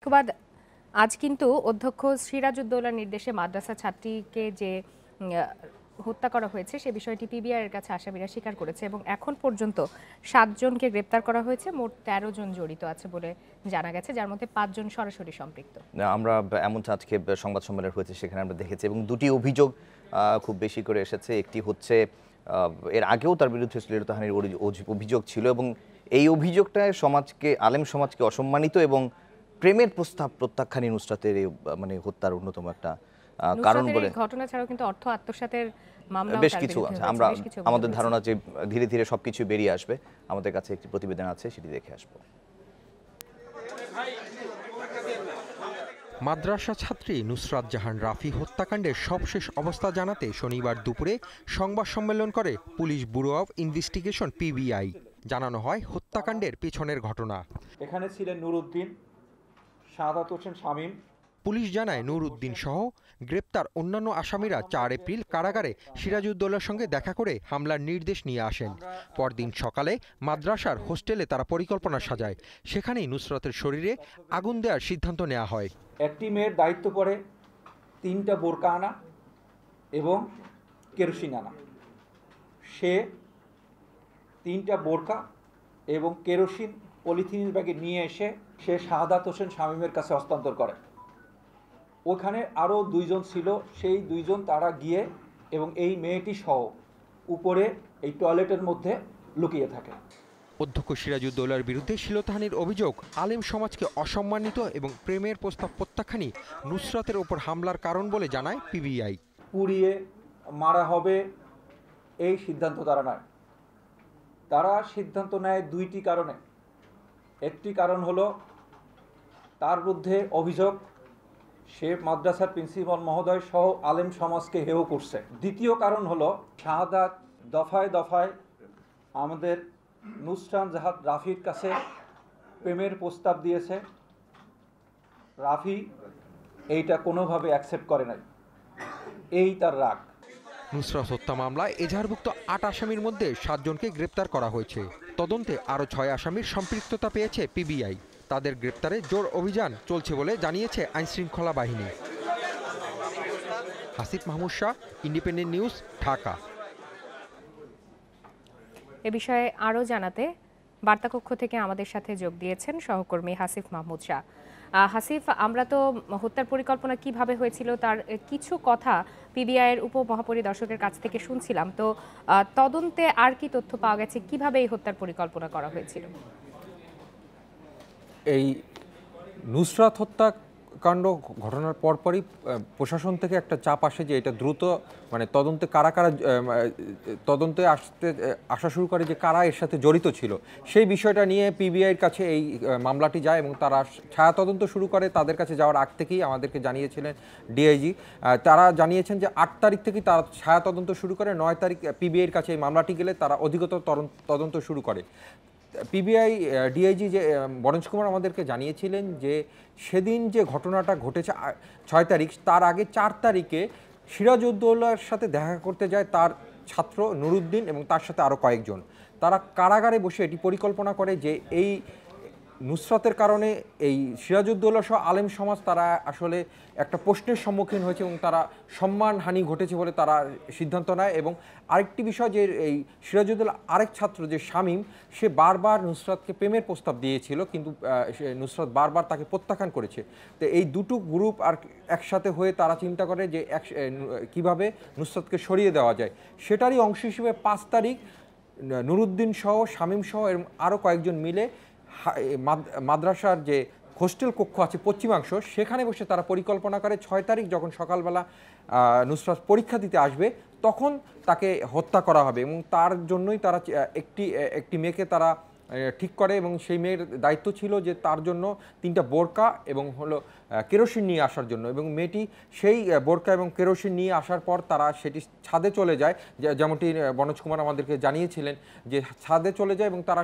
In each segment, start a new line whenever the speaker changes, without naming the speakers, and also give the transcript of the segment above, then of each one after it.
ফুবাদ, আজ কিন্তু অধ্যক্ষ সিরাজউদ্দৌলার নির্দেশে মাদ্রাসা ছাত্রীকে যে হত্যা করা হয়েছে সে বিষয়টি পিবিআইয়ের কাছে আসামিরা স্বীকার করেছে এবং এখন পর্যন্ত 7 জনকে গ্রেপ্তার করা হয়েছে। মোট 13 জন জড়িত আছে বলে জানা গেছে, যার মধ্যে 5 জন সরাসরি সম্পৃক্ত।
আমরা এমন আজকে সংবাদ সম্মেলন হয়েছে, সেখানে আমরা দেখেছি এবং দুটি অভিযোগ খুব বেশি করে এসেছে। একটি হচ্ছে এর আগেও তার বিরুদ্ধে শ্লীলতাহানির অভিযোগ ছিল এবং এই অভিযোগটায় সমাজকে, আলেম সমাজকে অসম্মানিত এবং প্রেমের প্রস্তাব প্রত্যাখ্যানী নুসরাতের মানে হত্যার অন্যতম একটা কারণ বলে।
ঘটনা ছাড়াও কিন্তু অর্থ আত্মসাতের মামলা
বেশ কিছু আছে। আমরা আমাদের ধারণা যে ধীরে ধীরে সবকিছু বেরিয়ে আসবে। আমাদের কাছে একটি প্রতিবেদন আছে, সেটি দেখে আসবো।
মাদ্রাসা ছাত্রী নুসরাত জাহান রাফি হত্যাকাণ্ডের সবশেষ অবস্থা জানাতে শনিবার দুপুরে সংবাদ সম্মেলন করে police bureau of investigation PBI. জানানো হয় হত্যাকাণ্ডের পেছনের ঘটনা।
এখানে ছিলেন নুরউদ্দিন, শাহাদাত হোসেন শামীম।
পুলিশ জানায় নুরউদ্দিন সহ গ্রেপ্তার অন্যান্য আসামিরা 4 এপ্রিল কারাগারে সিরাজউদ্দৌলার সঙ্গে দেখা করে হামলার নির্দেশ নিয়ে আসেন। পরদিন সকালে মাদ্রাসার হোস্টেলে তারা পরিকল্পনা সাজায়। সেখানেই নুসরাতের শরীরে আগুন দেওয়ার সিদ্ধান্ত নেওয়া হয়।
একটি মেয়ের দায়িত্ব পড়ে 3টা বোরকা আনা এবং কেরোসিন আনা। সে 3টা বোরকা এবং কেরোসিন পলিথিনের ব্যাগে নিয়ে এসে সে শাহাদাত হোসেন শামীমের কাছে হস্তান্তর করে। ওখানে আরও 2 জন ছিল, সেই 2 জন তারা গিয়ে এবং এই মেয়েটি সহ উপরে এই টয়লেটের মধ্যে লুকিয়ে থাকে।
অধ্যক্ষ সিরাজউদ্দৌলার বিরুদ্ধে শ্লীলতাহানির অভিযোগ আলেম সমাজকে অসম্মানিত এবং প্রেমের প্রস্তাব প্রত্যাখ্যানই নুসরাতের ওপর হামলার কারণ বলে জানায় পিবিআই।
পুড়িয়ে মারা হবে এই সিদ্ধান্ত তারা নয়। তারা সিদ্ধান্ত নেয় 2টি কারণে। একটি কারণ হলো তার বিরুদ্ধে অভিযোগ সে মাদ্রাসার প্রিন্সিপাল মহোদয় সহ আলেম সমাজকে হেয় করছে। দ্বিতীয় কারণ হলো শাহাদাত দফায় দফায় আমাদের নুসরাত জাহান রাফির কাছে প্রেমের প্রস্তাব দিয়েছে, রাফি এইটা কোনোভাবে অ্যাকসেপ্ট করে নাই, এই তার রাগ।
নুসরাত হত্যা মামলায় এজাহারভুক্ত 8 আসামির মধ্যে 7 জনকে গ্রেপ্তার করা হয়েছে। তদন্তে আরও 6 আসামির সম্পৃক্ততা পেয়েছে পিবিআই। তাদের গ্রেপ্তারে জোর অভিযান চলছে বলে জানিয়েছে আইনশৃঙ্খলা বাহিনী। Hasif Mahmud Shah, Independent News, Dhaka.
এ বিষয়ে আরও জানাতে বার্তাকক্ষ থেকে আমাদের সাথে যোগ দিয়েছেন সহকর্মী হাসিফ মাহমুদ শাহ। হাসিফ, আমরা তো হত্যার পরিকল্পনা কিভাবে হয়েছিল তার কিছু কথা পিবিআইয়ের উপমহাপরিদর্শকের কাছ থেকে শুনছিলাম, তো তদন্তে আর কি তথ্য পাওয়া গেছে, কিভাবে এই হত্যার পরিকল্পনা করা হয়েছিল?
এই নুসরাত হত্যাকাণ্ড ঘটনার পরপরই প্রশাসন থেকে একটা চাপ আসে যে এটা দ্রুত মানে তদন্তে কারা কারা তদন্তে আসা শুরু করে, যে কারা এর সাথে জড়িত ছিল সেই বিষয়টা নিয়ে পিবিআইয়ের কাছে এই মামলাটি যায় এবং তারা ছায়া তদন্ত শুরু করে। তাদের কাছে যাওয়ার আগ থেকেই আমাদেরকে জানিয়েছিলেন ডিআইজি, তারা জানিয়েছেন যে 8 তারিখ থেকেই তারা ছায়া তদন্ত শুরু করে। 9 তারিখ পিবিআইয়ের কাছে এই মামলাটি গেলে তারা অধিকতর তদন্ত শুরু করে। পিবিআই ডিআইজি যে বরঞ্জ কুমার আমাদেরকে জানিয়েছিলেন যে সেদিন যে ঘটনাটা ঘটেছে 6 তারিখ, তার আগে 4 তারিখে সিরাজউদ্দৌলার সাথে দেখা করতে যায় তার ছাত্র নুরউদ্দিন এবং তার সাথে আরও কয়েকজন। তারা কারাগারে বসে এটি পরিকল্পনা করে যে এই নুসরাতের কারণে এই সিরাজউদ্দৌলা সহ আলেম সমাজ তারা আসলে একটা প্রশ্নের সম্মুখীন হয়েছে এবং তারা সম্মানহানি ঘটেছে বলে তারা সিদ্ধান্ত নেয়। এবং আরেকটি বিষয় যে এই সিরাজউদ্দৌলা আরেক ছাত্র যে শামীম, সে বারবার নুসরাতকে প্রেমের প্রস্তাব দিয়েছিল, কিন্তু নুসরাত বারবার তাকে প্রত্যাখ্যান করেছে। তো এই দুটো গ্রুপ আর একসাথে হয়ে তারা চিন্তা করে যে কিভাবে নুসরাতকে সরিয়ে দেওয়া যায়। সেটারই অংশ হিসেবে 5 তারিখ নুরউদ্দিন সহ শামীম সহ আরও কয়েকজন মিলে মাদ্রাসার যে হোস্টেল কক্ষ আছে পশ্চিমাংশ, সেখানে বসে তারা পরিকল্পনা করে 6 তারিখ যখন সকালবেলা নুসরাত পরীক্ষা দিতে আসবে তখন তাকে হত্যা করা হবে। এবং তার জন্যই তারা একটি মেয়েকে তারা ঠিক করে এবং সেই মেয়ের দায়িত্ব ছিল যে তার জন্য 3টা বোরকা এবং হলো কেরোসিন নিয়ে আসার জন্য। এবং মেয়েটি সেই বোরকা এবং কেরোসিন নিয়ে আসার পর তারা সেটি ছাদে চলে যায়, যেমনটি বনজ কুমার আমাদেরকে জানিয়েছিলেন যে ছাদে চলে যায় এবং তারা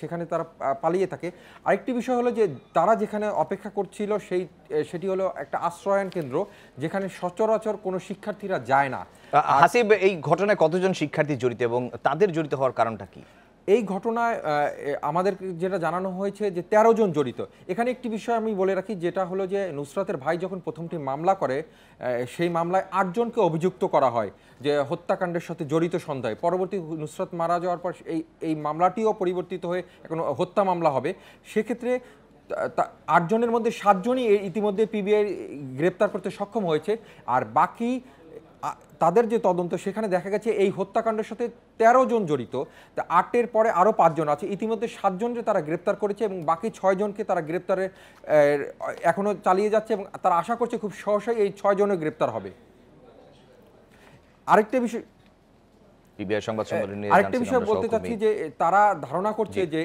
সেখানে তারা পালিয়ে থাকে। আরেকটি বিষয় হলো যে তারা যেখানে অপেক্ষা করছিল সেটি হলো একটা আশ্রয়ন কেন্দ্র, যেখানে সচরাচর কোনো শিক্ষার্থীরা যায় না।
হাসিব, এই ঘটনায় কতজন শিক্ষার্থী জড়িত এবং তাদের জড়িত হওয়ার কারণটা কি?
এই ঘটনায় আমাদের যেটা জানানো হয়েছে যে 13 জন জড়িত। এখানে একটি বিষয় আমি বলে রাখি, যেটা হলো যে নুসরাতের ভাই যখন প্রথমটি মামলা করে সেই মামলায় 8 জনকে অভিযুক্ত করা হয় যে হত্যাকাণ্ডের সাথে জড়িত সন্দেহে। পরবর্তী নুসরাত মারা যাওয়ার পর এই মামলাটিও পরিবর্তিত হয়ে এখন হত্যা মামলা হবে। সেক্ষেত্রে 8 জনের মধ্যে 7 জনই ইতিমধ্যে পিবিআই গ্রেপ্তার করতে সক্ষম হয়েছে। আর বাকি তাদের যে তদন্ত, সেখানে দেখা গেছে এই হত্যাকাণ্ডের সাথে 13 জন জড়িত। তা 8-এর পরে আরও 5 জন আছে। ইতিমধ্যে 7 জনকে তারা গ্রেপ্তার করেছে এবং বাকি 6 জনকে তারা গ্রেপ্তারে এখনও চালিয়ে যাচ্ছে এবং তারা আশা করছে খুব সহসাই এই 6 জনের গ্রেপ্তার হবে। আরেকটা বিষয়
পিবিআই সংবাদ সম্মেলনে
আরেকটা বিষয় বলতে চাচ্ছি যে তারা ধারণা করছে যে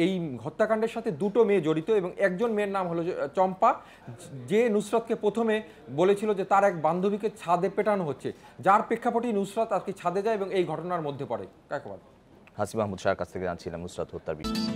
এই হত্যাকাণ্ডের সাথে 2টো মেয়ে জড়িত এবং একজন মেয়ের নাম হলো চম্পা, যে নুসরাতকে প্রথমে বলেছিল যে তার এক বান্ধবীকে ছাদে পেটানো হচ্ছে, যার প্রেক্ষাপটে নুসরাত আজকে ছাদে যায় এবং এই ঘটনার মধ্যে পড়ে। কাকবাদ
হাসিব মাহমুদ শাহর কাছ থেকে জানছিলাম নুসরাত হত্যার বিষয়ে।